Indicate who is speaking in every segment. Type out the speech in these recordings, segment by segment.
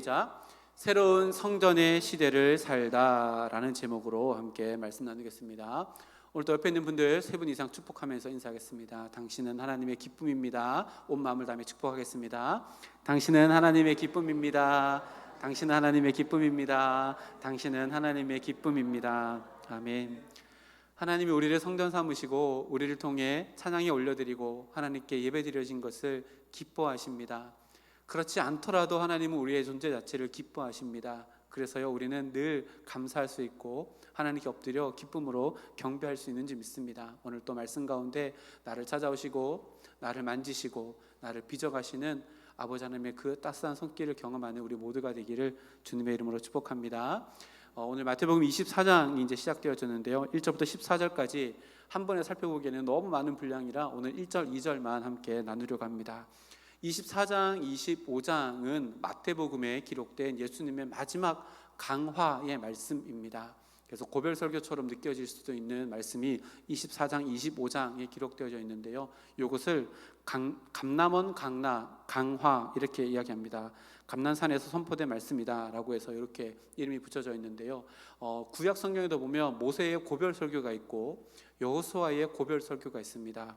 Speaker 1: 시작. 새로운 성전의 시대를 살다라는 제목으로 함께 말씀 나누겠습니다. 오늘도 옆에 있는 분들 3분 이상 축복하면서 인사하겠습니다. 당신은 하나님의 기쁨입니다. 온 마음을 다해 축복하겠습니다. 당신은 하나님의 기쁨입니다. 당신은 하나님의 기쁨입니다. 당신은 하나님의 기쁨입니다. 아멘. 하나님이 우리를 성전 삼으시고 우리를 통해 찬양에 올려드리고 하나님께 예배드려진 것을 기뻐하십니다. 그렇지 않더라도 하나님은 우리의 존재 자체를 기뻐하십니다. 그래서요, 우리는 늘 감사할 수 있고 하나님께 엎드려 기쁨으로 경배할 수 있는지 믿습니다. 오늘 또 말씀 가운데 나를 찾아오시고 나를 만지시고 나를 빚어가시는 아버지 하나님의 그 따스한 손길을 경험하는 우리 모두가 되기를 주님의 이름으로 축복합니다. 오늘 마태복음 24장이 이제 시작되어졌는데요, 1절부터 14절까지 한 번에 살펴보기에는 너무 많은 분량이라 오늘 1절, 2절만 함께 나누려고 합니다. 24장, 25장은 마태복음에 기록된 예수님의 마지막 강화의 말씀입니다. 그래서 고별설교처럼 느껴질 수도 있는 말씀이 24장, 25장에 기록되어져 있는데요, 이것을 감람원 강화 이렇게 이야기합니다. 감난산에서 선포된 말씀이다 라고 해서 이렇게 이름이 붙여져 있는데요, 구약 성경에도 보면 모세의 고별설교가 있고 여호수아의 고별설교가 있습니다.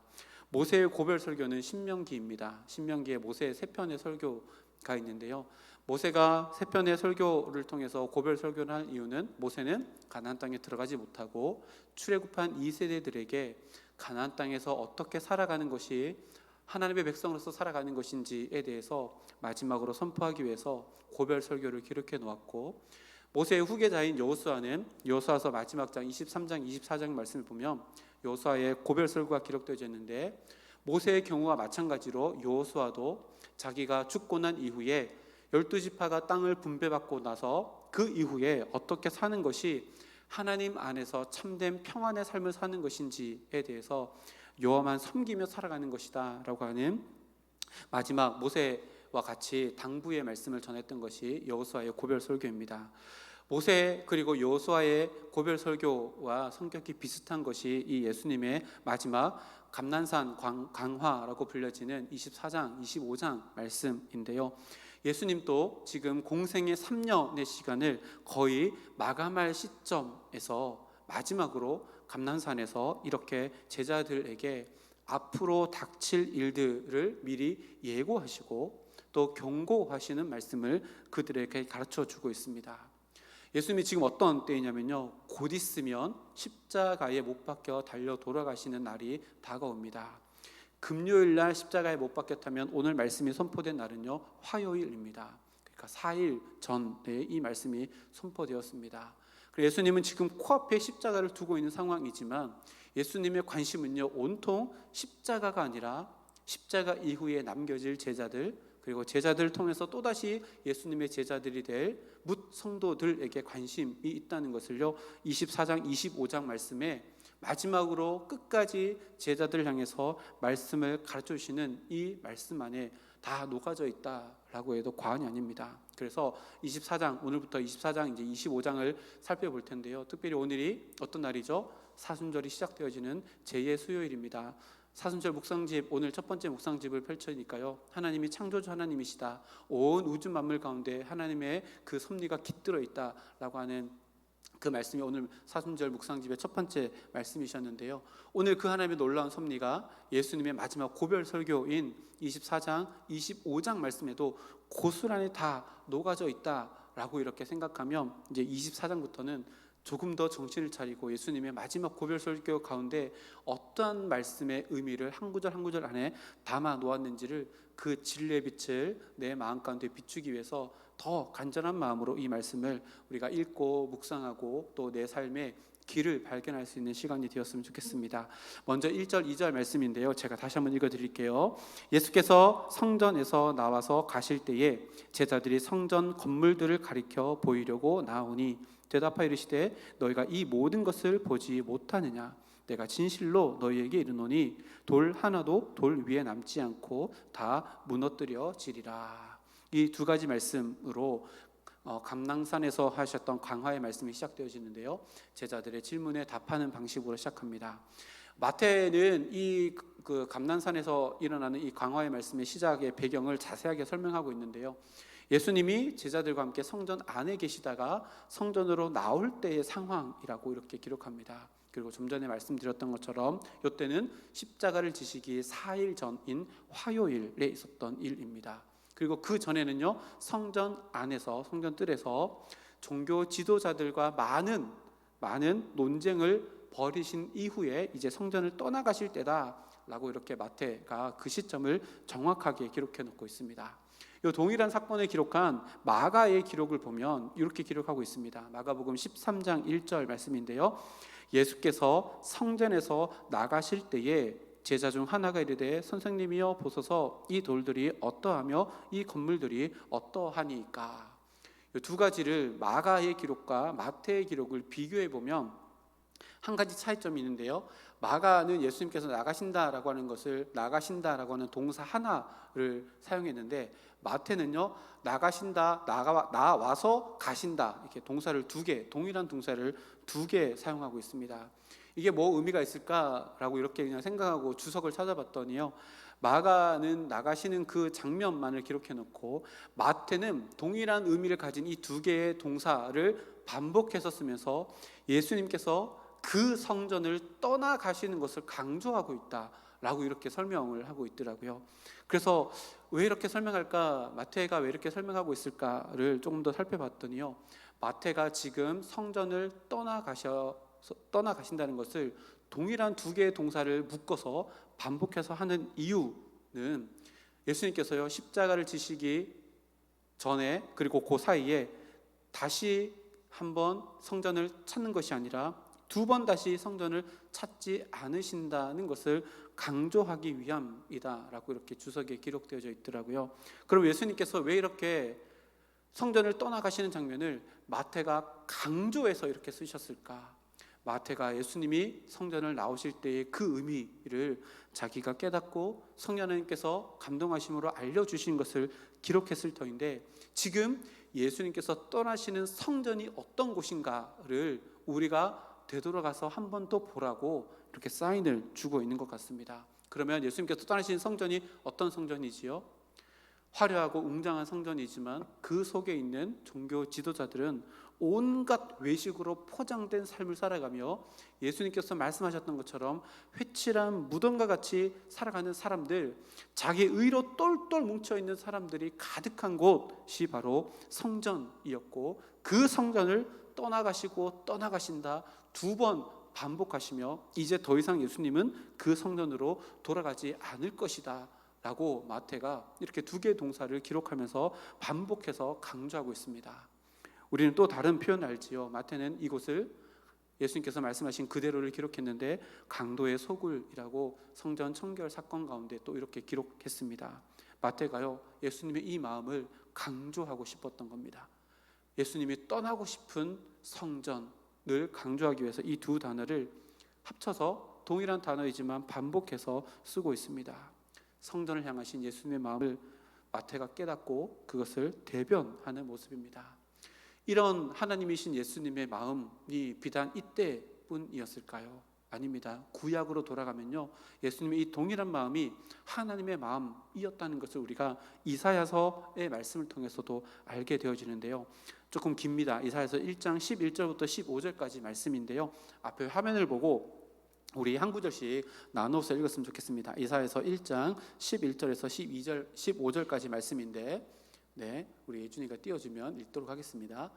Speaker 1: 모세의 고별설교는 신명기입니다. 신명기에 모세의 3편의 설교가 있는데요, 모세가 3편의 설교를 통해서 고별설교를 한 이유는 모세는 가나안 땅에 들어가지 못하고 출애굽한 2세대들에게 가나안 땅에서 어떻게 살아가는 것이 하나님의 백성으로서 살아가는 것인지에 대해서 마지막으로 선포하기 위해서 고별설교를 기록해 놓았고, 모세의 후계자인 여호수아는 여호수아서 마지막 장 23장 24장 말씀을 보면 여호수아의 고별설교가 기록되어져 있는데, 모세의 경우와 마찬가지로 여호수아도 자기가 죽고 난 이후에 12지파가 땅을 분배받고 나서 그 이후에 어떻게 사는 것이 하나님 안에서 참된 평안의 삶을 사는 것인지에 대해서 여호와만 섬기며 살아가는 것이다 라고 하는 마지막 모세와 같이 당부의 말씀을 전했던 것이 여호수아의 고별설교입니다. 모세 그리고 여호수아의 고별설교와 성격이 비슷한 것이 이 예수님의 마지막 감난산 강화라고 불려지는 24장, 25장 말씀인데요, 예수님도 지금 공생의 3년의 시간을 거의 마감할 시점에서 마지막으로 감난산에서 이렇게 제자들에게 앞으로 닥칠 일들을 미리 예고하시고 또 경고하시는 말씀을 그들에게 가르쳐 주고 있습니다. 예수님이 지금 어떤 때이냐면요, 곧 있으면 십자가에 못 박혀 달려 돌아가시는 날이 다가옵니다. 금요일 날 십자가에 못 박혔다면 오늘 말씀이 선포된 날은요, 화요일입니다. 그러니까 4일 전에 이 말씀이 선포되었습니다. 예수님은 지금 코앞에 십자가를 두고 있는 상황이지만 예수님의 관심은요, 온통 십자가가 아니라 십자가 이후에 남겨질 제자들, 그리고 제자들을 통해서 또다시 예수님의 제자들이 될 뭇 성도들에게 관심이 있다는 것을요, 24장 25장 말씀에 마지막으로 끝까지 제자들을 향해서 말씀을 가르쳐 주시는 이 말씀 안에 다 녹아져 있다라고 해도 과언이 아닙니다. 그래서 24장, 오늘부터 24장 이제 25장을 살펴볼 텐데요, 특별히 오늘이 어떤 날이죠? 사순절이 시작되어지는 제2의 수요일입니다. 사순절 묵상집, 오늘 첫 번째 묵상집을 펼쳐니까요, 하나님이 창조주 하나님이시다, 온 우주 만물 가운데 하나님의 그 섭리가 깃들어 있다라고 하는 그 말씀이 오늘 사순절 묵상집의 첫 번째 말씀이셨는데요, 오늘 그 하나님의 놀라운 섭리가 예수님의 마지막 고별 설교인 24장 25장 말씀에도 고스란히 다 녹아져 있다라고 이렇게 생각하면 이제 24장부터는 조금 더 정신을 차리고 예수님의 마지막 고별 설교 가운데 어떠한 말씀의 의미를 한 구절 한 구절 안에 담아 놓았는지를 그 진리의 빛을 내 마음 가운데 비추기 위해서 더 간절한 마음으로 이 말씀을 우리가 읽고 묵상하고 또 내 삶의 길을 발견할 수 있는 시간이 되었으면 좋겠습니다. 먼저 1절, 2절 말씀인데요, 제가 다시 한번 읽어드릴게요. 예수께서 성전에서 나와서 가실 때에 제자들이 성전 건물들을 가리켜 보이려고 나오니 대답하여 이르시되 너희가 이 모든 것을 보지 못하느냐? 내가 진실로 너희에게 이르노니 돌 하나도 돌 위에 남지 않고 다 무너뜨려지리라. 이 두 가지 말씀으로 감난산에서 하셨던 강화의 말씀이 시작되어지는데요, 제자들의 질문에 답하는 방식으로 시작합니다. 마태는 이 감난산에서 일어나는 이 강화의 말씀의 시작의 배경을 자세하게 설명하고 있는데요, 예수님이 제자들과 함께 성전 안에 계시다가 성전으로 나올 때의 상황이라고 이렇게 기록합니다. 그리고 좀 전에 말씀드렸던 것처럼 이때는 십자가를 지시기 4일 전인 화요일에 있었던 일입니다. 그리고 그 전에는요, 성전 안에서, 성전 뜰에서 종교 지도자들과 많은 논쟁을 벌이신 이후에 이제 성전을 떠나가실 때다라고 이렇게 마태가 그 시점을 정확하게 기록해 놓고 있습니다. 이 동일한 사건을 기록한 마가의 기록을 보면 이렇게 기록하고 있습니다. 마가복음 13장 1절 말씀인데요, 예수께서 성전에서 나가실 때에 제자 중 하나가 이르되 선생님이여 보소서 이 돌들이 어떠하며 이 건물들이 어떠하니까. 이 두 가지를 마가의 기록과 마태의 기록을 비교해 보면 한 가지 차이점이 있는데요, 마가는 예수님께서 나가신다라고 하는 동사 하나를 사용했는데 마태는요, 나가신다, 나와서 가신다, 이렇게 동사를 두 개, 동일한 동사를 두 개 사용하고 있습니다. 이게 뭐 의미가 있을까라고 이렇게 그냥 생각하고 주석을 찾아봤더니요, 마가는 나가시는 그 장면만을 기록해 놓고 마태는 동일한 의미를 가진 이 두 개의 동사를 반복해서 쓰면서 예수님께서 그 성전을 떠나가시는 것을 강조하고 있다라고 이렇게 설명을 하고 있더라고요. 그래서 왜 이렇게 설명할까, 마태가 왜 이렇게 설명하고 있을까를 조금 더 살펴봤더니요, 마태가 지금 성전을 떠나가신다는 것을 동일한 두 개의 동사를 묶어서 반복해서 하는 이유는 예수님께서요, 십자가를 지시기 전에 그리고 그 사이에 다시 한번 성전을 찾는 것이 아니라 두 번 다시 성전을 찾지 않으신다는 것을 강조하기 위함이다라고 이렇게 주석에 기록되어져 있더라고요. 그럼 예수님께서 왜 이렇게 성전을 떠나가시는 장면을 마태가 강조해서 이렇게 쓰셨을까? 마태가 예수님이 성전을 나오실 때의 그 의미를 자기가 깨닫고 성령님께서 감동하심으로 알려주신 것을 기록했을 터인데, 지금 예수님께서 떠나시는 성전이 어떤 곳인가를 우리가 되돌아가서 한 번 더 보라고 이렇게 사인을 주고 있는 것 같습니다. 그러면 예수님께서 떠나신 성전이 어떤 성전이지요? 화려하고 웅장한 성전이지만 그 속에 있는 종교 지도자들은 온갖 외식으로 포장된 삶을 살아가며 예수님께서 말씀하셨던 것처럼 회칠한 무덤과 같이 살아가는 사람들, 자기 의로 똘똘 뭉쳐있는 사람들이 가득한 곳이 바로 성전이었고, 그 성전을 떠나가신다 두 번 반복하시며 이제 더 이상 예수님은 그 성전으로 돌아가지 않을 것이다 라고 마태가 이렇게 두 개의 동사를 기록하면서 반복해서 강조하고 있습니다. 우리는 또 다른 표현을 알지요. 마태는 이곳을 예수님께서 말씀하신 그대로를 기록했는데 강도의 소굴이라고 성전 청결 사건 가운데 또 이렇게 기록했습니다. 마태가요, 예수님의 이 마음을 강조하고 싶었던 겁니다. 예수님이 떠나고 싶은 성전을 강조하기 위해서 이 두 단어를 합쳐서 동일한 단어이지만 반복해서 쓰고 있습니다. 성전을 향하신 예수님의 마음을 마태가 깨닫고 그것을 대변하는 모습입니다. 이런 하나님이신 예수님의 마음이 비단 이때뿐이었을까요? 아닙니다. 구약으로 돌아가면요, 예수님의 이 동일한 마음이 하나님의 마음이었다는 것을 우리가 이사야서의 말씀을 통해서도 알게 되어지는데요, 조금 깁니다. 이사야서 1장 11절부터 15절까지 말씀인데요, 앞에 화면을 보고 우리 한 구절씩 나눠서 읽었으면 좋겠습니다. 이사야서 1장 11절에서 15절까지 말씀인데, 네, 우리 예준이가 띄워주면 읽도록 하겠습니다.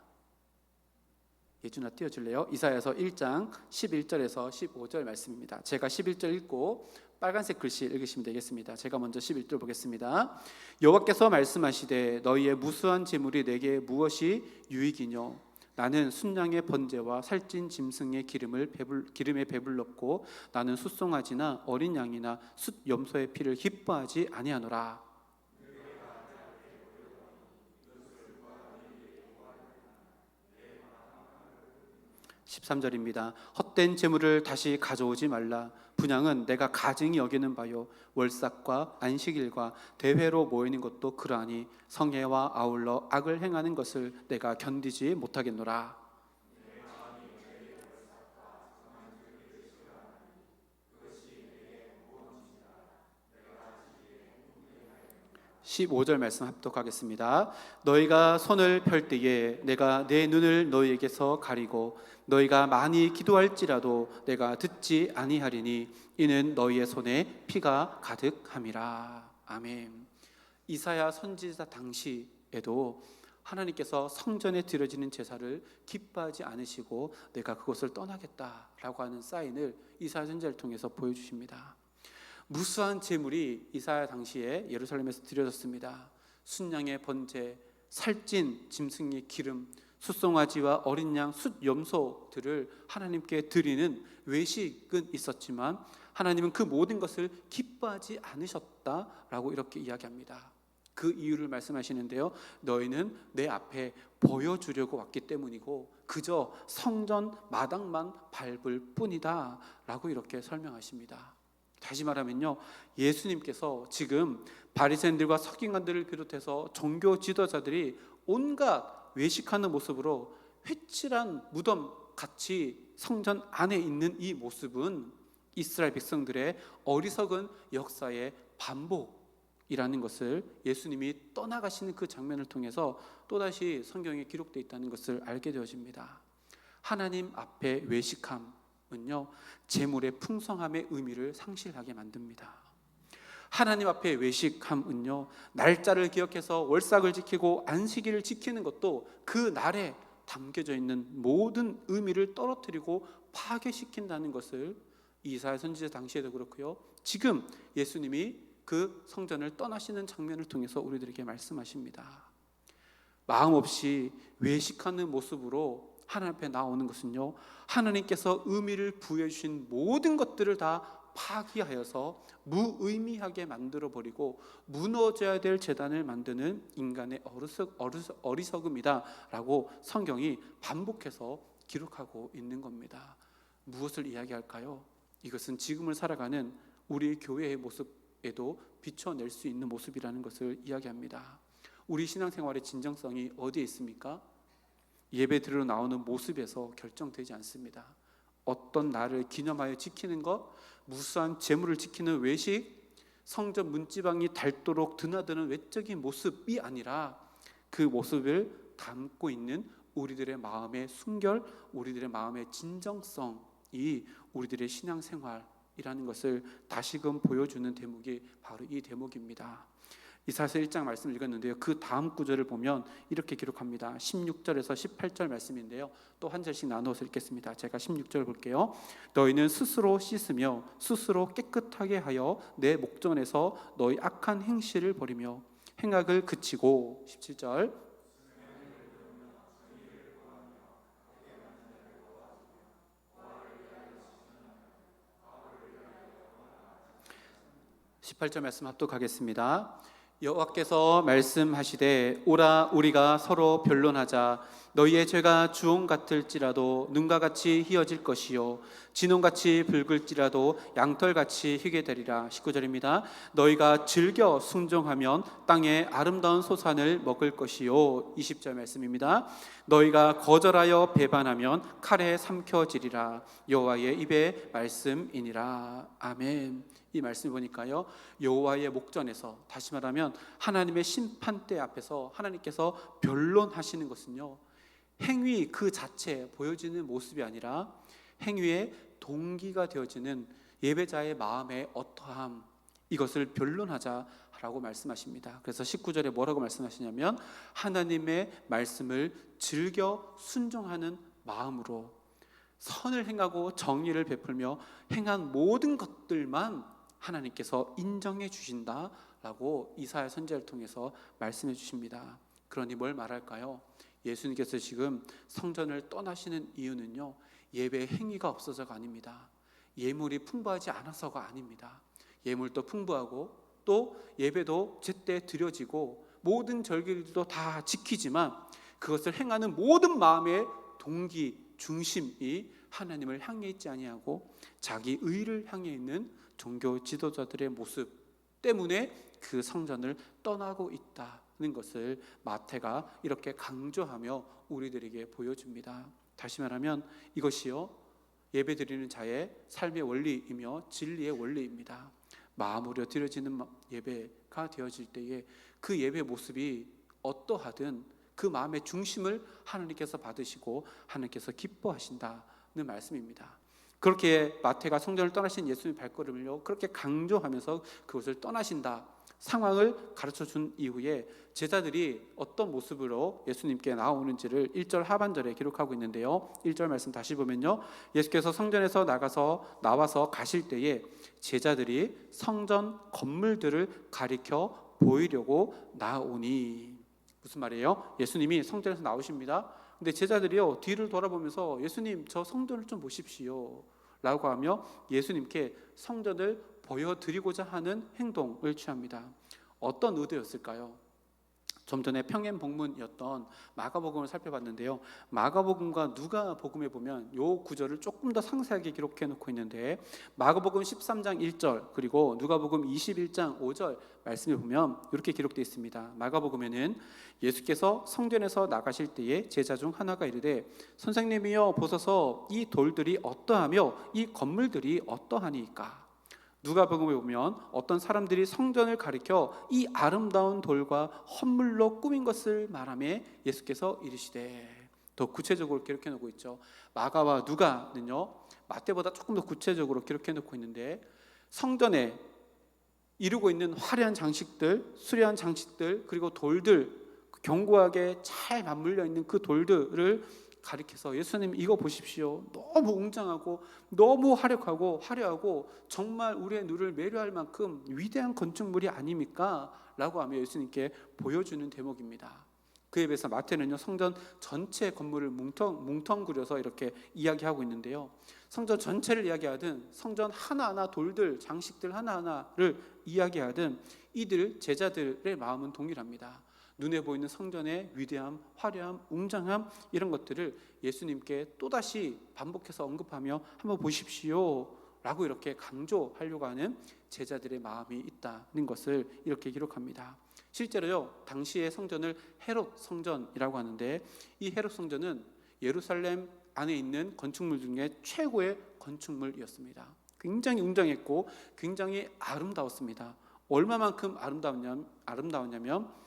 Speaker 1: 예준아 띄워줄래요? 이사야서 1장 11절에서 15절 말씀입니다. 제가 11절 읽고 빨간색 글씨 읽으시면 되겠습니다. 제가 먼저 11절 보겠습니다. 여호와께서 말씀하시되 너희의 무수한 재물이 내게 무엇이 유익이뇨? 나는 순양의 번제와 살찐 짐승의 기름에 배불렀고 나는 숫송아지나 어린 양이나 숫 염소의 피를 기뻐하지 아니하노라. 13절입니다. 헛된 재물을 다시 가져오지 말라. 분향은 내가 가증히 여기는 바요, 월삭과 안식일과 대회로 모이는 것도 그러하니 성회와 아울러 악을 행하는 것을 내가 견디지 못하겠노라. 15절 말씀 합독하겠습니다. 너희가 손을 펼 때에 내가 내 눈을 너희에게서 가리고 너희가 많이 기도할지라도 내가 듣지 아니하리니 이는 너희의 손에 피가 가득함이라. 아멘. 이사야 선지자 당시에도 하나님께서 성전에 드려지는 제사를 기뻐하지 않으시고 내가 그것을 떠나겠다라고 하는 사인을 이사야 선지자를 통해서 보여주십니다. 무수한 제물이 이사야 당시에 예루살렘에서 드려졌습니다. 순양의 번제, 살찐 짐승의 기름, 숫송아지와 어린 양, 숫염소들을 하나님께 드리는 외식은 있었지만 하나님은 그 모든 것을 기뻐하지 않으셨다라고 이렇게 이야기합니다. 그 이유를 말씀하시는데요, 너희는 내 앞에 보여주려고 왔기 때문이고 그저 성전 마당만 밟을 뿐이다 라고 이렇게 설명하십니다. 다시 말하면요, 예수님께서 지금 바리새인들과 서기관들을 비롯해서 종교 지도자들이 온갖 외식하는 모습으로 회칠한 무덤 같이 성전 안에 있는 이 모습은 이스라엘 백성들의 어리석은 역사의 반복이라는 것을 예수님이 떠나가시는 그 장면을 통해서 또다시 성경에 기록되어 있다는 것을 알게 되어집니다. 하나님 앞에 외식함은요, 재물의 풍성함의 의미를 상실하게 만듭니다. 하나님 앞에 외식함은요, 날짜를 기억해서 월삭을 지키고 안식일을 지키는 것도 그 날에 담겨져 있는 모든 의미를 떨어뜨리고 파괴시킨다는 것을 이사야 선지자 당시에도 그렇고요, 지금 예수님이 그 성전을 떠나시는 장면을 통해서 우리들에게 말씀하십니다. 마음 없이 외식하는 모습으로 하나님 앞에 나오는 것은요, 하나님께서 의미를 부여해 주신 모든 것들을 다 파기하여서 무의미하게 만들어버리고 무너져야 될 제단을 만드는 인간의 어리석음이다 라고 성경이 반복해서 기록하고 있는 겁니다. 무엇을 이야기할까요? 이것은 지금을 살아가는 우리 교회의 모습에도 비춰낼 수 있는 모습이라는 것을 이야기합니다. 우리 신앙생활의 진정성이 어디에 있습니까? 예배 드리러 나오는 모습에서 결정되지 않습니다. 어떤 날을 기념하여 지키는 것, 무수한 재물을 지키는 외식, 성전 문지방이 닳도록 드나드는 외적인 모습이 아니라 그 모습을 담고 있는 우리들의 마음의 순결, 우리들의 마음의 진정성이 우리들의 신앙생활이라는 것을 다시금 보여주는 대목이 바로 이 대목입니다. 이사야서 1장 말씀을 읽었는데요, 그 다음 구절을 보면 이렇게 기록합니다. 16절에서 18절 말씀인데요, 또 한 절씩 나누어서 읽겠습니다. 제가 16절 볼게요. 너희는 스스로 씻으며 스스로 깨끗하게 하여 내 목전에서 너희 악한 행실을 버리며 행악을 그치고 17절 18절 말씀 합독하겠습니다. 여호와께서 말씀하시되 오라 우리가 서로 변론하자. 너희의 죄가 주홍 같을지라도 눈과 같이 희어질 것이요 진홍같이 붉을지라도 양털같이 희게 되리라. 19절입니다. 너희가 즐겨 순종하면 땅의 아름다운 소산을 먹을 것이요 20절 말씀입니다. 너희가 거절하여 배반하면 칼에 삼켜지리라. 여호와의 입의 말씀이니라. 아멘. 이 말씀을 보니까요, 여호와의 목전에서, 다시 말하면 하나님의 심판대 앞에서 하나님께서 변론하시는 것은요, 행위 그 자체에 보여지는 모습이 아니라 행위의 동기가 되어지는 예배자의 마음의 어떠함, 이것을 변론하자라고 말씀하십니다. 그래서 19절에 뭐라고 말씀하시냐면 하나님의 말씀을 즐겨 순종하는 마음으로 선을 행하고 정의를 베풀며 행한 모든 것들만 하나님께서 인정해 주신다라고 이사야 선지자를 통해서 말씀해 주십니다. 그러니 뭘 말할까요? 예수님께서 지금 성전을 떠나시는 이유는요, 예배의 행위가 없어서가 아닙니다. 예물이 풍부하지 않아서가 아닙니다. 예물도 풍부하고 또 예배도 제때 드려지고 모든 절기들도 다 지키지만 그것을 행하는 모든 마음의 동기, 중심이 하나님을 향해 있지 아니하고 자기 의를 향해 있는 종교 지도자들의 모습 때문에 그 성전을 떠나고 있다는 것을 마태가 이렇게 강조하며 우리들에게 보여줍니다. 다시 말하면 이것이요, 예배드리는 자의 삶의 원리이며 진리의 원리입니다. 마음으로 드려지는 예배, 예배가 되어질 때에 그 예배 모습이 어떠하든 그 마음의 중심을 하나님께서 받으시고 하나님께서 기뻐하신다는 말씀입니다. 그렇게 마태가 성전을 떠나신 예수님의 발걸음을요 그렇게 강조하면서 그것을 떠나신다 상황을 가르쳐 준 이후에 제자들이 어떤 모습으로 예수님께 나오는지를 1절 하반절에 기록하고 있는데요, 1절 말씀 다시 보면요, 예수께서 성전에서 나와서 가실 때에 제자들이 성전 건물들을 가리켜 보이려고 나오니. 무슨 말이에요? 예수님이 성전에서 나오십니다. 근데 제자들이요 뒤를 돌아보면서 예수님 저 성전을 좀 보십시오 라고 하며 예수님께 성전을 보여드리고자 하는 행동을 취합니다. 어떤 의도였을까요? 좀 전에 평행복문이었던 마가복음을 살펴봤는데요, 마가복음과 누가복음에 보면 이 구절을 조금 더 상세하게 기록해 놓고 있는데, 마가복음 13장 1절 그리고 누가복음 21장 5절 말씀을 보면 이렇게 기록되어 있습니다. 마가복음에는 예수께서 성전에서 나가실 때에 제자 중 하나가 이르되 선생님이여 보소서 이 돌들이 어떠하며 이 건물들이 어떠하니까. 누가복음에 보면 어떤 사람들이 성전을 가리켜 이 아름다운 돌과 헌물로 꾸민 것을 말하며 예수께서 이르시되, 더 구체적으로 기록해 놓고 있죠. 마가와 누가는요 마태보다 조금 더 구체적으로 기록해 놓고 있는데, 성전에 이루고 있는 화려한 장식들, 수려한 장식들, 그리고 돌들, 견고하게 잘 맞물려 있는 그 돌들을 가리켜서 예수님 이거 보십시오, 너무 웅장하고 너무 화려하고 정말 우리의 눈을 매료할 만큼 위대한 건축물이 아닙니까? 라고 하며 예수님께 보여주는 대목입니다. 그에 비해서 마태는요 성전 전체 건물을 뭉텅그려서 이렇게 이야기하고 있는데요, 성전 전체를 이야기하든 성전 하나하나 돌들 장식들 하나하나를 이야기하든 이들 제자들의 마음은 동일합니다. 눈에 보이는 성전의 위대함, 화려함, 웅장함 이런 것들을 예수님께 또다시 반복해서 언급하며 한번 보십시오 라고 이렇게 강조하려고 하는 제자들의 마음이 있다는 것을 이렇게 기록합니다. 실제로요 당시의 성전을 헤롯 성전이라고 하는데, 이 헤롯 성전은 예루살렘 안에 있는 건축물 중에 최고의 건축물이었습니다. 굉장히 웅장했고 굉장히 아름다웠습니다. 얼마만큼 아름다웠냐면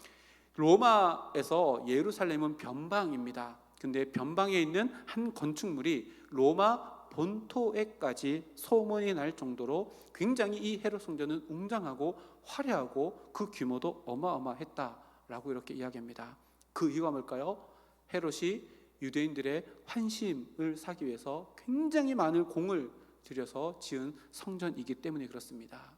Speaker 1: 로마에서 예루살렘은 변방입니다. 근데 변방에 있는 한 건축물이 로마 본토에까지 소문이 날 정도로 굉장히 이 헤롯 성전은 웅장하고 화려하고 그 규모도 어마어마했다라고 이렇게 이야기합니다. 그 이유가 뭘까요? 헤롯이 유대인들의 환심을 사기 위해서 굉장히 많은 공을 들여서 지은 성전이기 때문에 그렇습니다.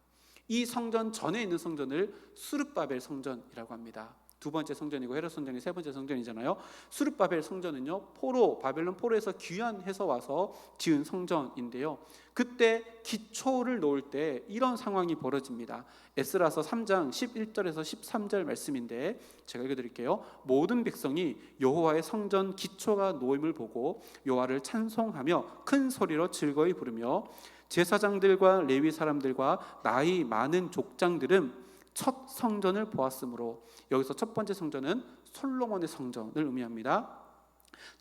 Speaker 1: 이 성전 전에 있는 성전을 수르바벨 성전이라고 합니다. 두 번째 성전이고 헤롯 성전이 세 번째 성전이잖아요. 수르바벨 성전은요 바벨론 포로에서 귀환해서 와서 지은 성전인데요, 그때 기초를 놓을 때 이런 상황이 벌어집니다. 에스라서 3장 11절에서 13절 말씀인데 제가 읽어드릴게요. 모든 백성이 여호와의 성전 기초가 놓임을 보고 여호와를 찬송하며 큰 소리로 즐거이 부르며, 제사장들과 레위 사람들과 나이 많은 족장들은 첫 성전을 보았으므로, 여기서 첫 번째 성전은 솔로몬의 성전을 의미합니다.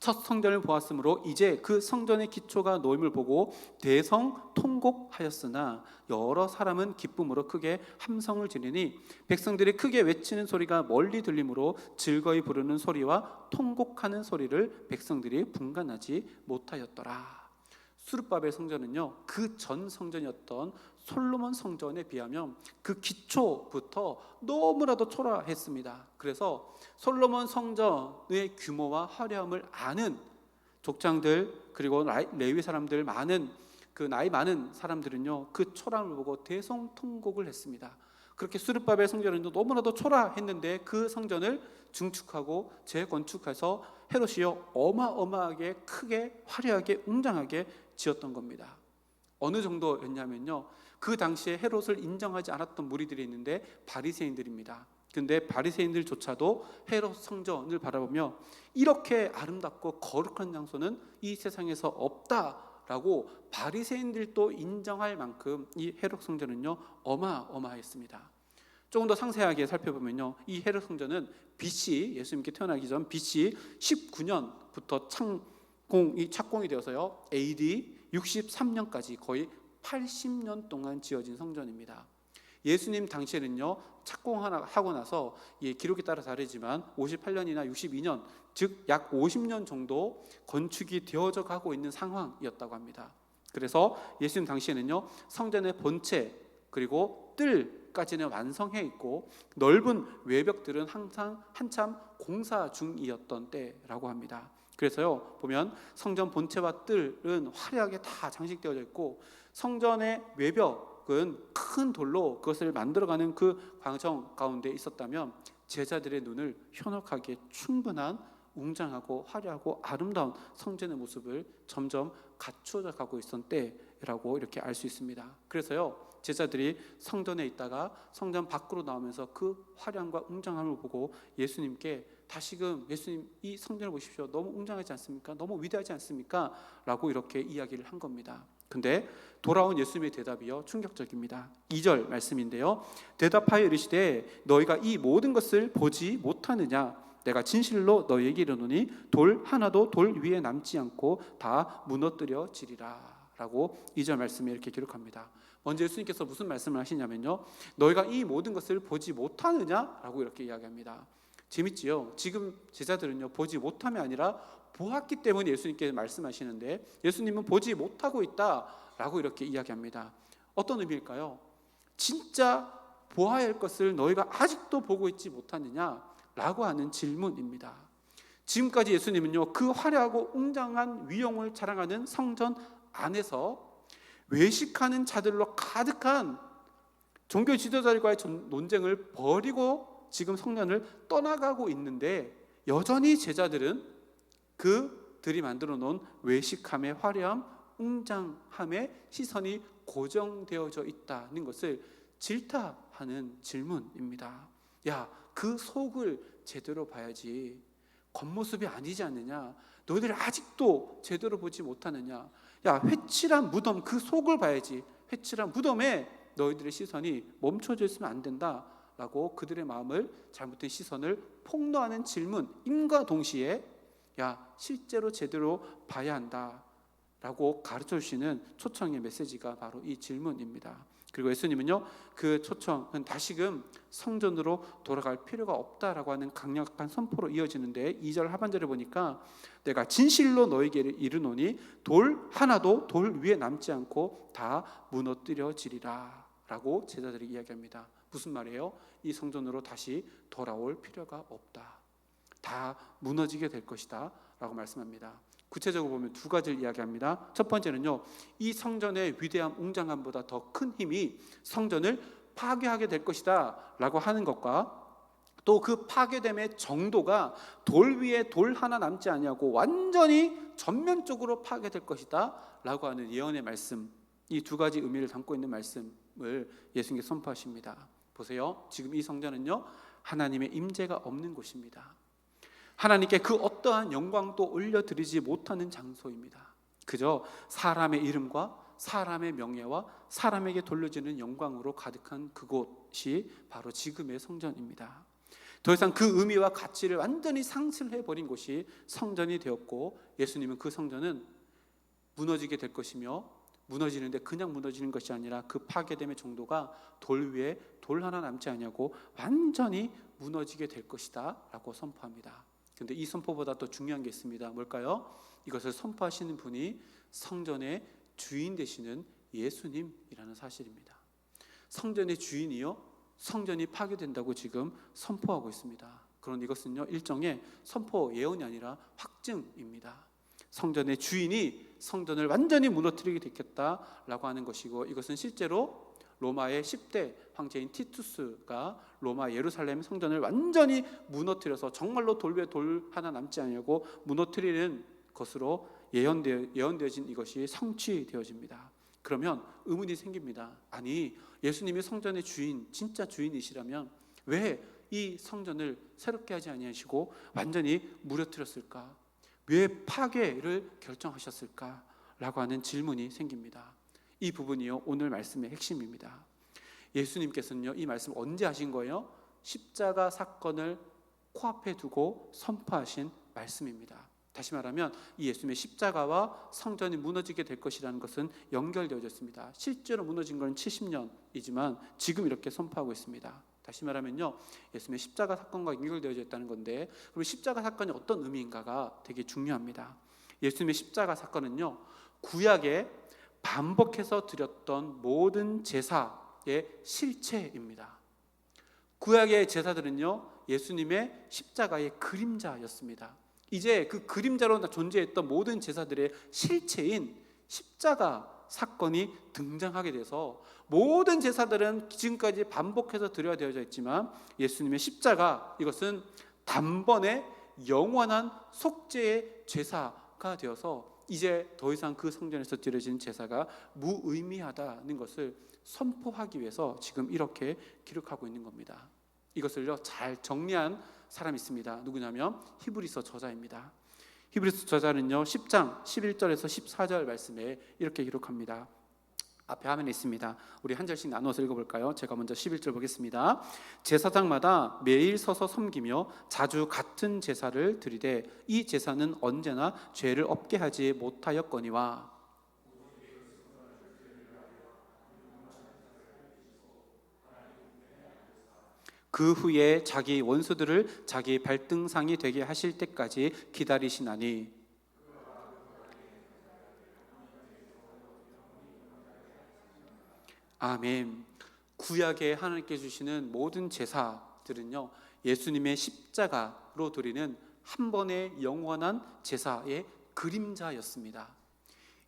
Speaker 1: 첫 성전을 보았으므로 이제 그 성전의 기초가 놓임을 보고 대성통곡하였으나 여러 사람은 기쁨으로 크게 함성을 지르니 백성들이 크게 외치는 소리가 멀리 들리므로 즐거이 부르는 소리와 통곡하는 소리를 백성들이 분간하지 못하였더라. 수르바벨 성전은요 그 전 성전이었던 솔로몬 성전에 비하면 그 기초부터 너무나도 초라했습니다. 그래서 솔로몬 성전의 규모와 화려함을 아는 족장들 그리고 레위 사람들 많은 그 나이 많은 사람들은요 그 초라함을 보고 대성통곡을 했습니다. 그렇게 수르바벨 성전은 너무나도 초라했는데 그 성전을 증축하고 재건축해서 헤롯이요 어마어마하게 크게 화려하게 웅장하게 지었던 겁니다. 어느 정도였냐면요, 그 당시에 헤롯을 인정하지 않았던 무리들이 있는데 바리새인들입니다. 근데 바리새인들조차도 헤롯 성전을 바라보며 이렇게 아름답고 거룩한 장소는 이 세상에서 없다라고 바리새인들도 인정할 만큼 이 헤롯 성전은요 어마어마했습니다. 조금 더 상세하게 살펴보면요, 이 헤롯 성전은 BC 예수님께 태어나기 전 BC 19년부터 착공이 되어서요 AD 63년까지 거의 80년 동안 지어진 성전입니다. 예수님 당시에는요, 착공하고 나서 기록에 따라 다르지만 58년이나 62년, 즉 약 50년 정도 건축이 되어져 가고 있는 상황이었다고 합니다. 그래서 예수님 당시에는요, 성전의 본체 그리고 뜰까지는 완성해 있고 넓은 외벽들은 항상 한참 공사 중이었던 때라고 합니다. 그래서요, 보면 성전 본체와 뜰은 화려하게 다 장식되어져 있고 성전의 외벽은 큰 돌로 그것을 만들어가는 그 과정 가운데 있었다면 제자들의 눈을 현혹하기에 충분한 웅장하고 화려하고 아름다운 성전의 모습을 점점 갖추어져 가고 있었던 때라고 이렇게 알 수 있습니다. 그래서요, 제자들이 성전에 있다가 성전 밖으로 나오면서 그 화려함과 웅장함을 보고 예수님께 다시금 예수님 이 성전을 보십시오. 너무 웅장하지 않습니까? 너무 위대하지 않습니까? 라고 이렇게 이야기를 한 겁니다. 근데 돌아온 예수님의 대답이요, 충격적입니다. 2절 말씀인데요, 대답하여 이르시되 너희가 이 모든 것을 보지 못하느냐? 내가 진실로 너희에게 이르노니 돌 하나도 돌 위에 남지 않고 다 무너뜨려지리라 라고 2절 말씀에 이렇게 기록합니다. 먼저 예수님께서 무슨 말씀을 하시냐면요, 너희가 이 모든 것을 보지 못하느냐? 라고 이렇게 이야기합니다. 재밌지요? 지금 제자들은요, 보지 못함이 아니라 보았기 때문에 예수님께 말씀하시는데 예수님은 보지 못하고 있다라고 이렇게 이야기합니다. 어떤 의미일까요? 진짜 보아야 할 것을 너희가 아직도 보고 있지 못하느냐라고 하는 질문입니다. 지금까지 예수님은요, 그 화려하고 웅장한 위용을 자랑하는 성전 안에서 외식하는 자들로 가득한 종교 지도자들과의 논쟁을 벌이고 지금 성전을 떠나가고 있는데 여전히 제자들은 그들이 만들어 놓은 외식함의 화려함, 웅장함의 시선이 고정되어져 있다는 것을 질타하는 질문입니다. 야, 그 속을 제대로 봐야지, 겉모습이 아니지 않느냐? 너희들이 아직도 제대로 보지 못하느냐? 야, 회칠한 무덤, 그 속을 봐야지. 회칠한 무덤에 너희들의 시선이 멈춰져 있으면 안 된다 라고 그들의 마음을, 잘못된 시선을 폭로하는 질문임과 동시에 야, 실제로 제대로 봐야 한다 라고 가르쳐 주시는 초청의 메시지가 바로 이 질문입니다. 그리고 예수님은요, 그 초청은 다시금 성전으로 돌아갈 필요가 없다라고 하는 강력한 선포로 이어지는데 2절 하반절에 보니까 내가 진실로 너에게 이르노니 돌 하나도 돌 위에 남지 않고 다 무너뜨려지리라 라고 제자들이 이야기합니다. 무슨 말이에요? 이 성전으로 다시 돌아올 필요가 없다, 다 무너지게 될 것이다 라고 말씀합니다. 구체적으로 보면 두 가지를 이야기합니다. 첫 번째는요, 이 성전의 위대함, 웅장함보다 더 큰 힘이 성전을 파괴하게 될 것이다 라고 하는 것과 또 그 파괴됨의 정도가 돌 위에 돌 하나 남지 아니하고 완전히 전면적으로 파괴될 것이다 라고 하는 예언의 말씀, 이 두 가지 의미를 담고 있는 말씀을 예수님께 선포하십니다. 보세요, 지금 이 성전은요, 하나님의 임재가 없는 곳입니다. 하나님께 그 어떠한 영광도 올려드리지 못하는 장소입니다. 그저 사람의 이름과 사람의 명예와 사람에게 돌려지는 영광으로 가득한 그곳이 바로 지금의 성전입니다. 더 이상 그 의미와 가치를 완전히 상실해버린 곳이 성전이 되었고, 예수님은 그 성전은 무너지게 될 것이며, 무너지는데 그냥 무너지는 것이 아니라 그 파괴됨의 정도가 돌 위에 돌 하나 남지 아니하고 완전히 무너지게 될 것이다 라고 선포합니다. 그런데 이 선포보다 더 중요한 게 있습니다. 뭘까요? 이것을 선포하시는 분이 성전의 주인 되시는 예수님이라는 사실입니다. 성전의 주인이요, 성전이 파괴된다고 지금 선포하고 있습니다. 그런데 이것은요, 일종의 선포 예언이 아니라 확증입니다. 성전의 주인이 성전을 완전히 무너뜨리게 되겠다라고 하는 것이고, 이것은 실제로 로마의 10대 황제인 티투스가 로마 예루살렘 성전을 완전히 무너뜨려서 정말로 돌 위에 돌 하나 남지 않냐고 무너뜨리는 것으로 예언되어진 이것이 성취되어집니다. 그러면 의문이 생깁니다. 아니, 예수님이 성전의 주인, 진짜 주인이시라면 왜 이 성전을 새롭게 하지 아니하시고 완전히 무너뜨렸을까? 왜 파괴를 결정하셨을까? 라고 하는 질문이 생깁니다. 이 부분이요, 오늘 말씀의 핵심입니다. 예수님께서는요, 이 말씀 언제 하신 거예요? 십자가 사건을 코앞에 두고 선포하신 말씀입니다. 다시 말하면 이 예수님의 십자가와 성전이 무너지게 될 것이라는 것은 연결되어졌습니다. 실제로 무너진 건 70년이지만 지금 이렇게 선포하고 있습니다. 다시 말하면요, 예수님의 십자가 사건과 연결되어져 있다는 건데, 그리고 십자가 사건이 어떤 의미인가가 되게 중요합니다. 예수님의 십자가 사건은요, 구약에 반복해서 드렸던 모든 제사의 실체입니다. 구약의 제사들은요, 예수님의 십자가의 그림자였습니다. 이제 그 그림자로 존재했던 모든 제사들의 실체인 십자가 사건이 등장하게 돼서 모든 제사들은 지금까지 반복해서 드려야 되어져 있지만 예수님의 십자가, 이것은 단번에 영원한 속죄의 제사가 되어서 이제 더 이상 그 성전에서 드려진 제사가 무의미하다는 것을 선포하기 위해서 지금 이렇게 기록하고 있는 겁니다. 이것을요 잘 정리한 사람이 있습니다. 누구냐면 히브리서 저자입니다. 히브리서 저자는요 10장 11절에서 14절 말씀에 이렇게 기록합니다. 앞에 화면에 있습니다. 우리 한 절씩 나누어서 읽어볼까요? 제가 먼저 11절 보겠습니다. 제사장마다 매일 서서 섬기며 자주 같은 제사를 드리되 이 제사는 언제나 죄를 없게 하지 못하였거니와, 그 후에 자기 원수들을 자기 발등상이 되게 하실 때까지 기다리시나니. 아멘. 구약에 하나님께 주시는 모든 제사들은요 예수님의 십자가로 드리는 한 번의 영원한 제사의 그림자였습니다.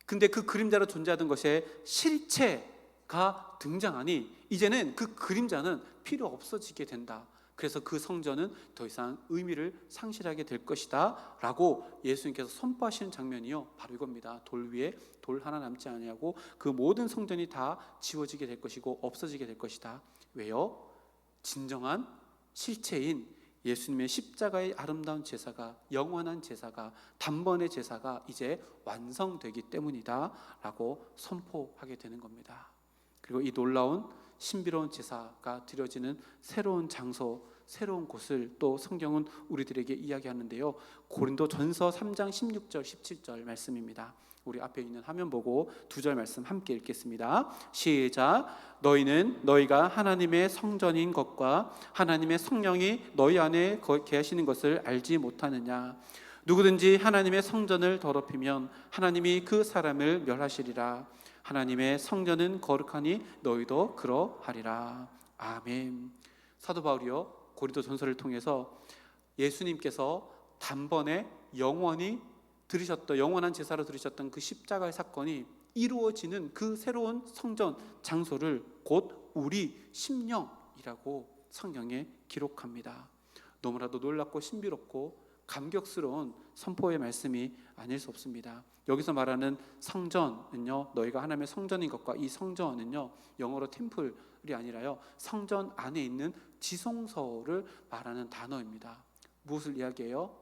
Speaker 1: 근데 그 그림자로 존재하던 것의 실체가 등장하니 이제는 그 그림자는 필요 없어지게 된다. 그래서 그 성전은 더 이상 의미를 상실하게 될 것이다 라고 예수님께서 선포하시는 장면이요 바로 이겁니다. 돌 위에 돌 하나 남지 아니하고 그 모든 성전이 다 지워지게 될 것이고 없어지게 될 것이다. 왜요? 진정한 실체인 예수님의 십자가의 아름다운 제사가, 영원한 제사가, 단번의 제사가 이제 완성되기 때문이다 라고 선포하게 되는 겁니다. 그리고 이 놀라운 신비로운 제사가 드려지는 새로운 장소, 새로운 곳을 또 성경은 우리들에게 이야기하는데요, 고린도전서 3장 16절 17절 말씀입니다. 우리 앞에 있는 화면 보고 두 절 말씀 함께 읽겠습니다. 시작. 너희는 너희가 하나님의 성전인 것과 하나님의 성령이 너희 안에 계시는 것을 알지 못하느냐. 누구든지 하나님의 성전을 더럽히면 하나님이 그 사람을 멸하시리라. 하나님의 성전은 거룩하니 너희도 그러하리라. 아멘. 사도 바울이요 고린도전서를 통해서 예수님께서 단번에 영원히 들으셨던, 영원한 제사로 들으셨던 그 십자가의 사건이 이루어지는 그 새로운 성전 장소를 곧 우리 심령이라고 성경에 기록합니다. 너무나도 놀랍고 신비롭고 감격스러운 선포의 말씀이 아닐 수 없습니다. 여기서 말하는 성전은요, 너희가 하나님의 성전인 것과, 이 성전은요 영어로 템플이 아니라요 성전 안에 있는 지성소를 말하는 단어입니다. 무엇을 이야기해요?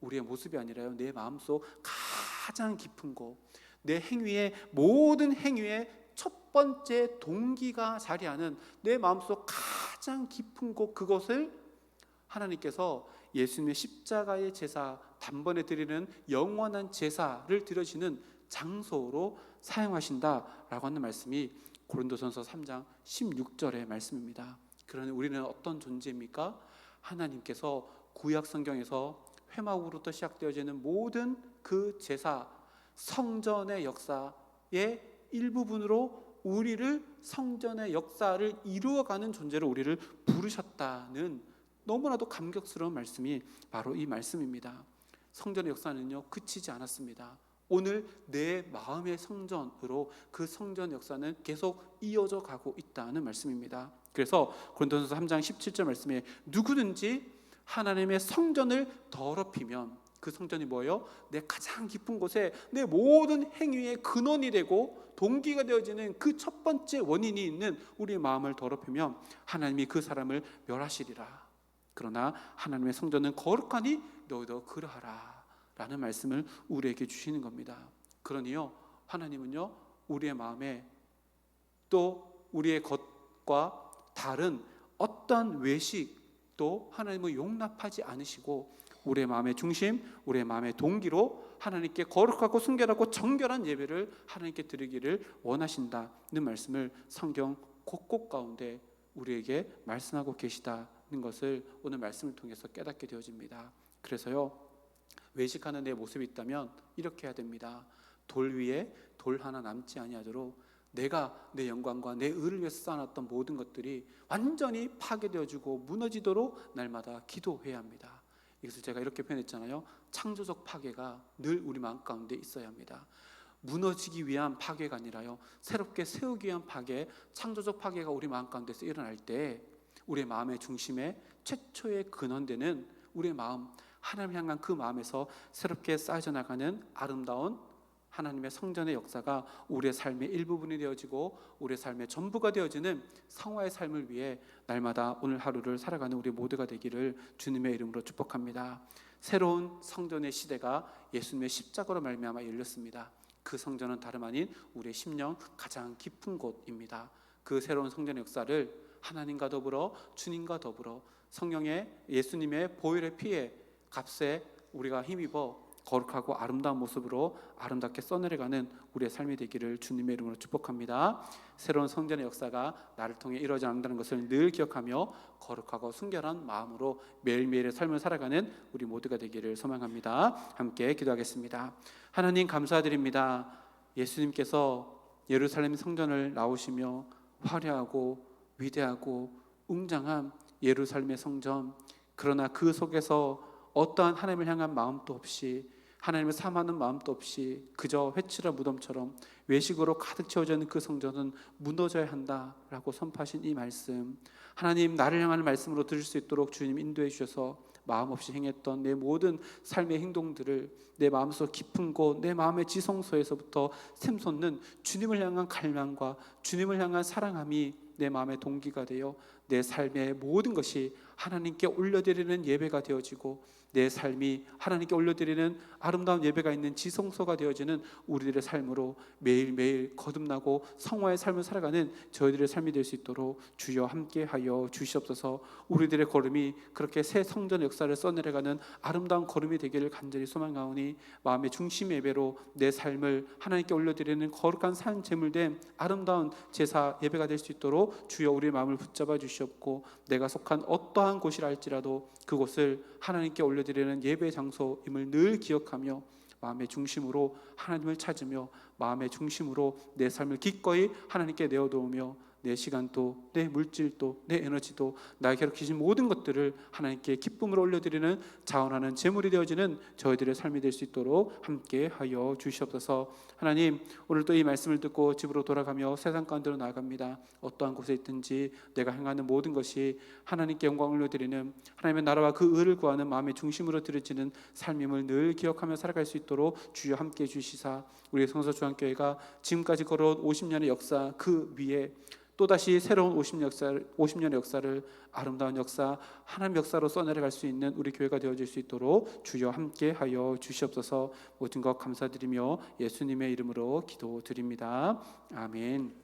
Speaker 1: 우리의 모습이 아니라요 내 마음속 가장 깊은 곳, 내 행위의 모든 행위의 첫 번째 동기가 자리하는 내 마음속 가장 깊은 곳, 그것을 하나님께서 예수님의 십자가의 제사, 단번에 드리는 영원한 제사를 드려지는 장소로 사용하신다라고 하는 말씀이 고린도전서 3장 16절의 말씀입니다. 그러니 우리는 어떤 존재입니까? 하나님께서 구약 성경에서 회막으로부터 시작되어지는 모든 그 제사, 성전의 역사의 일부분으로 우리를, 성전의 역사를 이루어가는 존재로 우리를 부르셨다는 너무나도 감격스러운 말씀이 바로 이 말씀입니다. 성전의 역사는요 그치지 않았습니다. 오늘 내 마음의 성전으로 그 성전 역사는 계속 이어져 가고 있다는 말씀입니다. 그래서 고린도전서 3장 17절 말씀에 누구든지 하나님의 성전을 더럽히면, 그 성전이 뭐예요? 내 가장 깊은 곳에 내 모든 행위의 근원이 되고 동기가 되어지는 그 첫 번째 원인이 있는 우리의 마음을 더럽히면 하나님이 그 사람을 멸하시리라. 그러나 하나님의 성전은 거룩하니 너희도 그러하라 라는 말씀을 우리에게 주시는 겁니다. 그러니요 하나님은요 우리의 마음에 또 우리의 것과 다른 어떤 외식도 하나님은 용납하지 않으시고 우리의 마음의 중심, 우리의 마음의 동기로 하나님께 거룩하고 순결하고 정결한 예배를 하나님께 드리기를 원하신다는 말씀을 성경 곳곳 가운데 우리에게 말씀하고 계시다는 것을 오늘 말씀을 통해서 깨닫게 되어집니다. 그래서요, 외식하는 내 모습이 있다면 이렇게 해야 됩니다. 돌 위에 돌 하나 남지 아니하도록 내가 내 영광과 내 의를 위해서 쌓아놨던 모든 것들이 완전히 파괴되어지고 무너지도록 날마다 기도해야 합니다. 이것을 제가 이렇게 표현했잖아요. 창조적 파괴가 늘 우리 마음 가운데 있어야 합니다. 무너지기 위한 파괴가 아니라요, 새롭게 세우기 위한 파괴, 창조적 파괴가 우리 마음 가운데서 일어날 때 우리의 마음의 중심에 최초의 근원되는 우리의 마음, 하나님 향한 그 마음에서 새롭게 쌓여져 나가는 아름다운 하나님의 성전의 역사가 우리의 삶의 일부분이 되어지고 우리의 삶의 전부가 되어지는 성화의 삶을 위해 날마다 오늘 하루를 살아가는 우리 모두가 되기를 주님의 이름으로 축복합니다. 새로운 성전의 시대가 예수님의 십자가로 말미암아 열렸습니다. 그 성전은 다름 아닌 우리의 심령 가장 깊은 곳입니다. 그 새로운 성전의 역사를 하나님과 더불어 주님과 더불어 성령의 예수님의 보혈의 피에 값에 우리가 힘입어 거룩하고 아름다운 모습으로 아름답게 써내려가는 우리의 삶이 되기를 주님의 이름으로 축복합니다. 새로운 성전의 역사가 나를 통해 이루어져 나간다는 것을 늘 기억하며 거룩하고 순결한 마음으로 매일매일의 삶을 살아가는 우리 모두가 되기를 소망합니다. 함께 기도하겠습니다. 하나님 감사드립니다. 예수님께서 예루살렘 성전을 나오시며 화려하고 위대하고 웅장한 예루살렘의 성전, 그러나 그 속에서 어떠한 하나님을 향한 마음도 없이 하나님을 사모하는 마음도 없이 그저 회칠한 무덤처럼 외식으로 가득 채워져 있는 그 성전은 무너져야 한다라고 선포하신 이 말씀, 하나님 나를 향하는 말씀으로 들을 수 있도록 주님 인도해 주셔서 마음 없이 행했던 내 모든 삶의 행동들을 내 마음속 깊은 곳, 내 마음의 지성소에서부터 샘솟는 주님을 향한 갈망과 주님을 향한 사랑함이 내 마음의 동기가 되어 내 삶의 모든 것이 하나님께 올려드리는 예배가 되어지고 내 삶이 하나님께 올려드리는 아름다운 예배가 있는 지성소가 되어지는 우리들의 삶으로 매일매일 거듭나고 성화의 삶을 살아가는 저희들의 삶이 될 수 있도록 주여 함께하여 주시옵소서. 우리들의 걸음이 그렇게 새 성전 역사를 써내려가는 아름다운 걸음이 되기를 간절히 소망하오니 마음의 중심 예배로 내 삶을 하나님께 올려드리는 거룩한 산 제물된 아름다운 제사 예배가 될 수 있도록 주여 우리의 마음을 붙잡아 주시옵고 내가 속한 어떠한 곳이라 할지라도 그곳을 하나님께 올려드리는 예배 장소임을 늘 기억하며 마음의 중심으로 하나님을 찾으며 마음의 중심으로 내 삶을 기꺼이 하나님께 내어놓으며 내 시간도 내 물질도 내 에너지도 나에게 괴롭히신 모든 것들을 하나님께 기쁨으로 올려드리는 자원하는 제물이 되어지는 저희들의 삶이 될 수 있도록 함께하여 주시옵소서. 하나님 오늘도 이 말씀을 듣고 집으로 돌아가며 세상 가운데로 나아갑니다. 어떠한 곳에 있든지 내가 행하는 모든 것이 하나님께 영광을 올려드리는 하나님의 나라와 그 의를 구하는 마음의 중심으로 드려지는 삶임을 늘 기억하며 살아갈 수 있도록 주여 함께해 주시사 우리 성서중앙교회가 지금까지 걸어온 50년의 역사 그 위에 또다시 새로운 50년의 역사를 아름다운 역사, 하나님 역사로 써내려갈 수 있는 우리 교회가 되어질 수 있도록 주여 함께하여 주시옵소서. 모든 것 감사드리며 예수님의 이름으로 기도드립니다. 아멘.